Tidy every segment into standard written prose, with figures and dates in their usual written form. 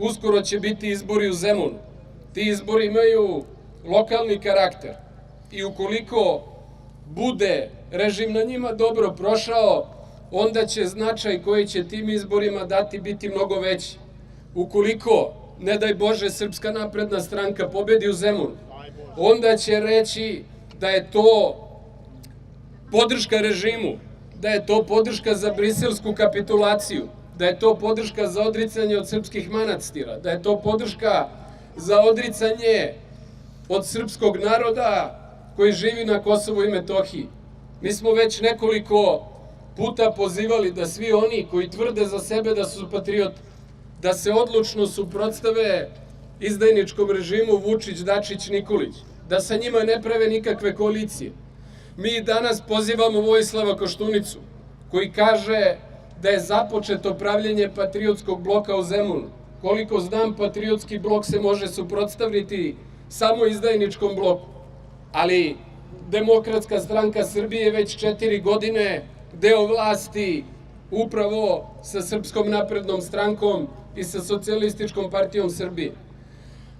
uskoro će biti izbori u Zemunu. Ti izbori imaju lokalni karakter i ukoliko bude režim na njima dobro prošao, onda će značaj koji će tim izborima dati biti mnogo veći. Ukoliko, ne daj Bože, Srpska napredna stranka pobedi u Zemunu, onda će reći da je to podrška režimu, da je to podrška za briselsku kapitulaciju, da je to podrška za odricanje od srpskih manastira, da je to podrška za odricanje od srpskog naroda koji živi na Kosovu i Metohiji. Mi smo već nekoliko puta pozivali da svi oni koji tvrde za sebe da su patrioti, da se odlučno suprotstave izdajničkom režimu Vučić, Dačić, Nikolić, da sa njima ne prave nikakve koalicije. Mi danas pozivamo Vojislava Koštunicu, koji kaže da je započeto pravljenje patriotskog bloka u Zemunu. Koliko znam, patriotski blok se može suprotstaviti samo izdajničkom bloku, ali Demokratska stranka Srbije već 4 godine deo vlasti upravo sa Srpskom naprednom strankom i sa Socijalističkom partijom Srbije.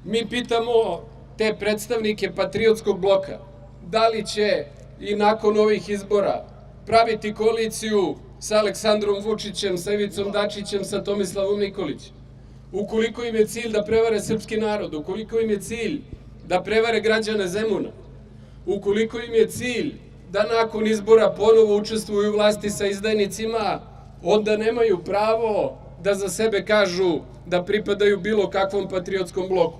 Mi pitamo te predstavnike patriotskog bloka da li će i nakon ovih izbora praviti koaliciju sa Aleksandrom Vučićem, sa Ivicom Dačićem, sa Tomislavom Nikolićem. Ukoliko im je cilj da prevare srpski narod, ukoliko im je cilj da prevare građane Zemuna, ukoliko im je cilj da nakon izbora ponovo učestvuju u vlasti sa izdajnicima, onda nemaju pravo da za sebe kažu da pripadaju bilo kakvom patriotskom bloku.